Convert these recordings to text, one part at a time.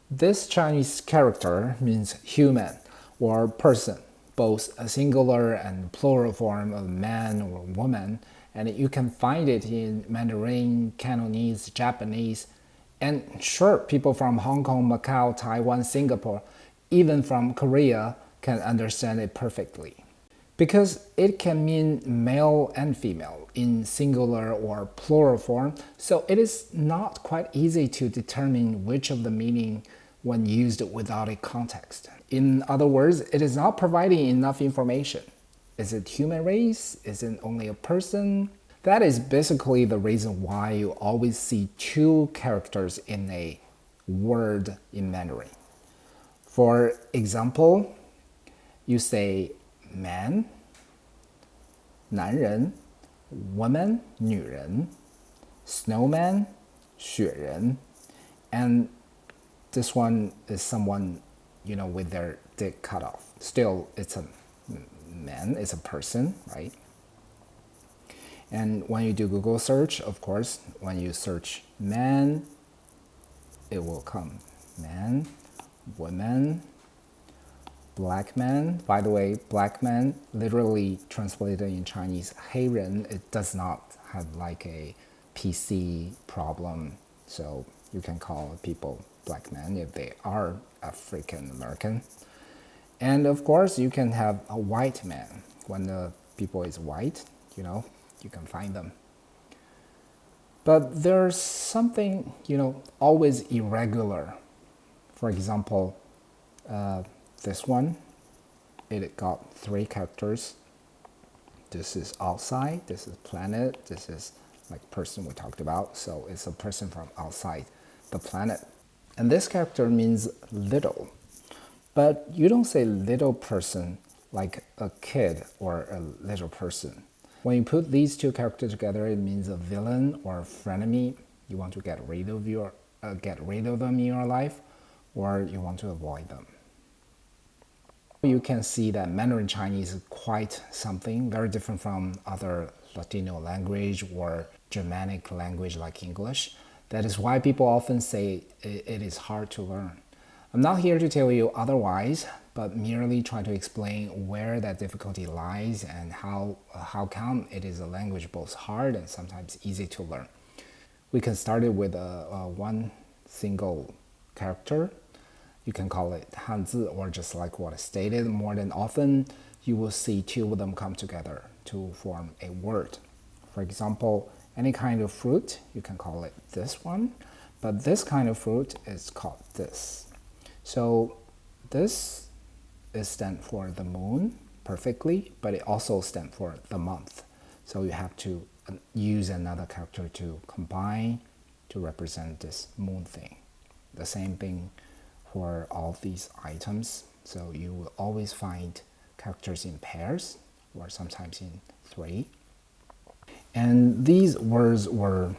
This Chinese character means human or person, both a singular and plural form of man or woman, and you can find it in Mandarin, Cantonese, Japanese, and sure, people from Hong Kong, Macau, Taiwan, Singapore, even from Korea can understand it perfectly. Because it can mean male and female in singular or plural form, so it is not quite easy to determine which of the meaning when used without a context. In other words, it is not providing enough information. Is it human race? Is it only a person? That is basically the reason why you always see two characters in a word in Mandarin. For example, you say man, 男人, woman, 女人, snowman, 雪人, and this one is someone, with their dick cut off. Still, it's a man, it's a person, right? And when you do Google search, of course, when you search man, it will come man, woman, black man. By the way, black man, literally translated in Chinese, 黑人, it does not have like a PC problem. So you can call people black men if they are African American. And of course, you can have a white man. When the people is white, you can find them. But there's something, always irregular. For example, this one, it got 3 characters. This is outside, this is planet, this is like person we talked about. So it's a person from outside the planet. And this character means little. But you don't say little person like a kid or a little person. When you put these 2 characters together, it means a villain or a frenemy. You want to get rid of them in your life, or you want to avoid them. You can see that Mandarin Chinese is quite something very different from other Latino language or Germanic language like English. That is why people often say it is hard to learn. I'm not here to tell you otherwise, but merely try to explain where that difficulty lies and how come it is a language both hard and sometimes easy to learn. We can start it with one single character. You can call it Hanzi, or just like what I stated, more than often you will see 2 of them come together to form a word. For example, any kind of fruit, you can call it this one, but this kind of fruit is called this. So this is stand for the moon perfectly, but it also stands for the month. So you have to use another character to combine to represent this moon thing. The same thing for all these items. So you will always find characters in pairs or sometimes in 3. And these words were,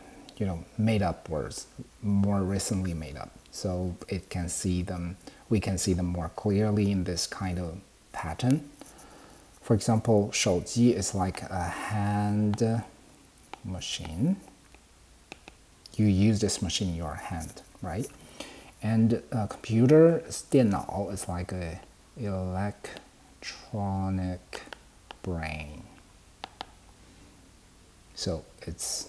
made up words, more recently made up. So we can see them more clearly in this kind of pattern. For example, 手机 is like a hand machine. You use this machine in your hand, right? And a computer, 电脑, is like a electronic brain. So it's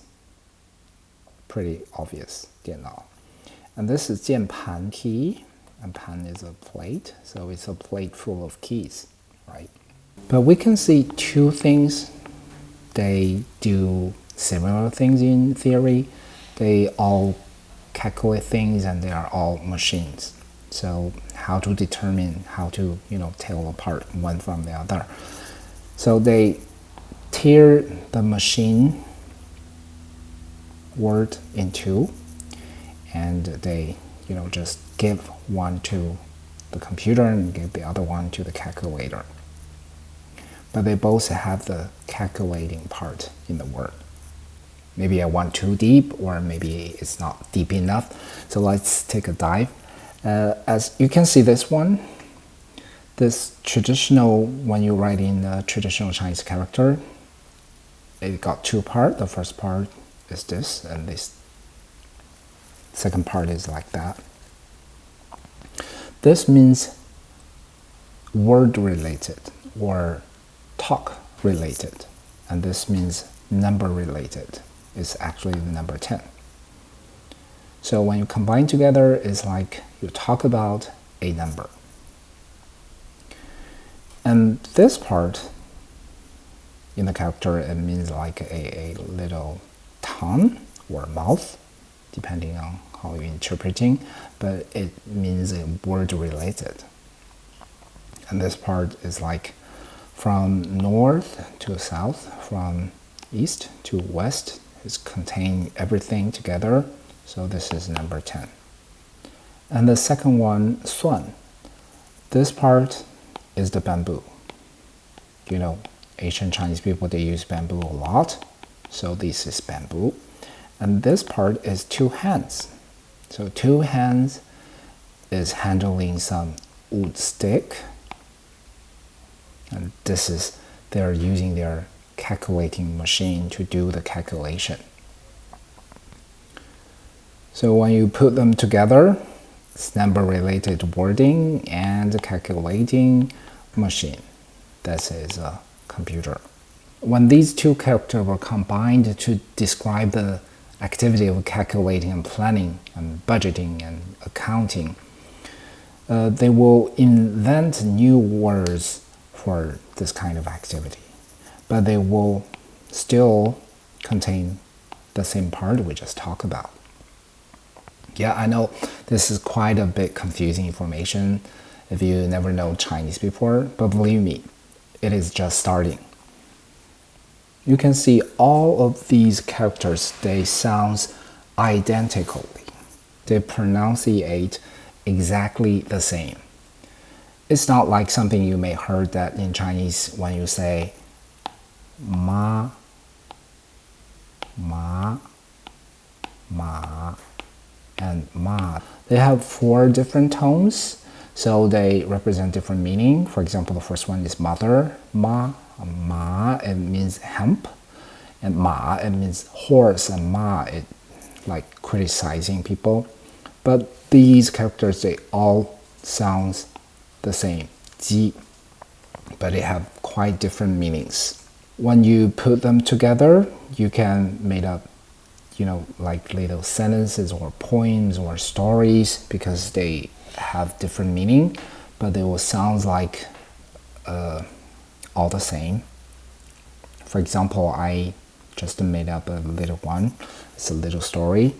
pretty obvious, 电脑. And this is 键盘 key, and 盘 is a plate, so it's a plate full of keys, right? But we can see 2 things. They do similar things in theory. They all calculate things and they are all machines. So how to determine, how to, tell apart one from the other. So they tear the machine word in 2, and they, just give one to the computer and give the other one to the calculator. But they both have the calculating part in the word. Maybe I went too deep, or maybe it's not deep enough. So let's take a dive. As you can see this one, this traditional, when you write in a traditional Chinese character, it got 2 parts. The first part is this, and this second part is like that. This means word related or talk related, and this means number related. It's actually the number 10. So when you combine together, it's like you talk about a number. And this part in the character, it means like a little tongue or mouth, depending on how you're interpreting, but it means a word related. And this part is like from north to south, from east to west, it's contain everything together. So this is number 10. And the second one, suan. This part is the bamboo. You know, Asian Chinese people, they use bamboo a lot. So this is bamboo. And this part is two hands. So two hands is handling some wood stick. And this is, they're using their calculating machine to do the calculation. So when you put them together, it's number related wording and calculating machine. This is a computer. When these two characters were combined to describe the activity of calculating and planning and budgeting and accounting, they will invent new words for this kind of activity, but they will still contain the same part we just talked about. Yeah, I know this is quite a bit confusing information if you never know Chinese before, but believe me, it is just starting. You can see all of these characters, they sound identically. They pronunciate exactly the same. It's not like something you may heard that in Chinese when you say ma, ma, ma, and ma. They have 4 different tones, so they represent different meaning. For example, the first one is mother, ma. Ma, it means hemp, and ma, it means horse, and ma, it like criticizing people. But these characters, they all sound the same, ji, but they have quite different meanings. When you put them together, you can make up, you know, like little sentences or poems or stories, because they have different meaning, but they will sound like all the same. For example, I just made up a little one. It's a little story.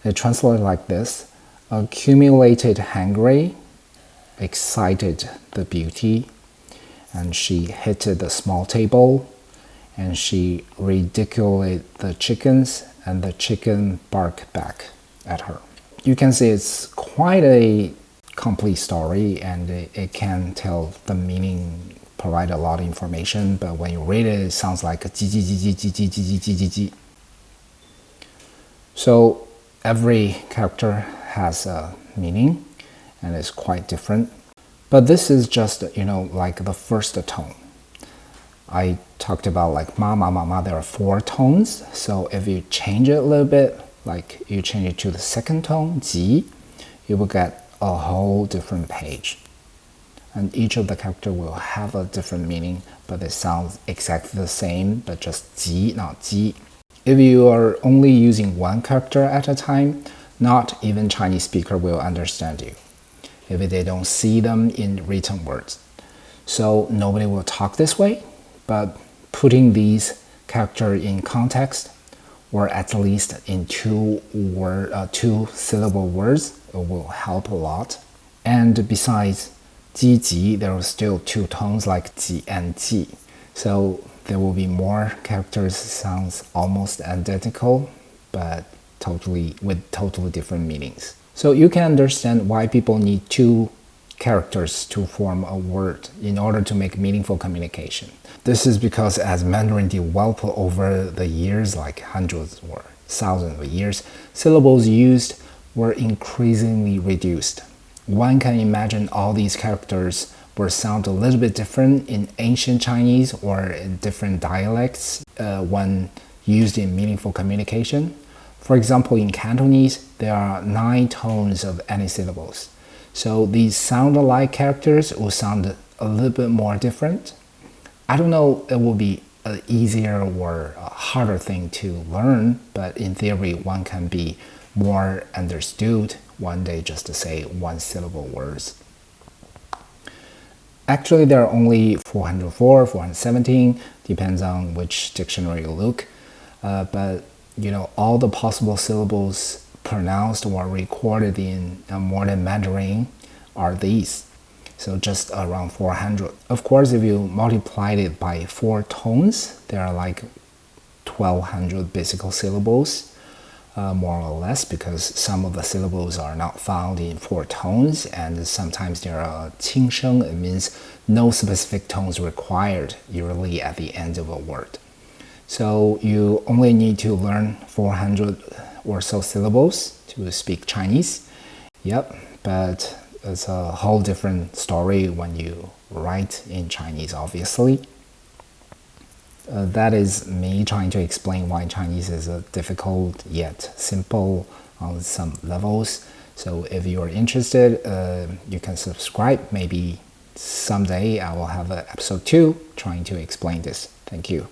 It translates like this: accumulated hungry, excited the beauty, and she hit the small table, and she ridiculed the chickens, and the chicken barked back at her. You can see it's quite a complete story, and it can tell the meaning, provide a lot of information, but when you read it, it sounds like a ji ji ji ji ji ji ji ji ji ji. So every character has a meaning, and it's quite different. But this is just, you know, like the first tone. I talked about like ma, ma, ma, ma, there are 4 tones. So if you change it a little bit, like you change it to the second tone, ji, you will get a whole different page. And each of the character will have a different meaning, but it sounds exactly the same, but just ji, not ji. If you are only using one character at a time, not even Chinese speaker will understand you if they don't see them in written words. So nobody will talk this way, but putting these characters in context, or at least in 2 syllable words, it will help a lot. And besides ji ji, there are still 2 tones like ji and ji. So there will be more characters sounds almost identical, but with totally different meanings. So you can understand why people need 2 characters to form a word in order to make meaningful communication. This is because as Mandarin developed over the years, like hundreds or thousands of years, syllables used were increasingly reduced. One can imagine all these characters will sound a little bit different in ancient Chinese or in different dialects when used in meaningful communication. For example, in Cantonese, there are 9 tones of any syllables. So these sound-alike characters will sound a little bit more different. I don't know it will be an easier or a harder thing to learn, but in theory, one can be more understood one day just to say one syllable words. Actually, there are only 404, 417, depends on which dictionary you look. But all the possible syllables pronounced or recorded in modern Mandarin are these. So just around 400. Of course, if you multiplied it by 4 tones, there are like 1200 basic syllables, more or less, because some of the syllables are not found in 4 tones, and sometimes there are qingsheng. It means no specific tones required, usually at the end of a word. So you only need to learn 400 or so syllables to speak Chinese. Yep, but it's a whole different story when you write in Chinese, obviously. That is me trying to explain why Chinese is difficult yet simple on some levels. So if you are interested, you can subscribe. Maybe someday I will have an episode 2 trying to explain this. Thank you.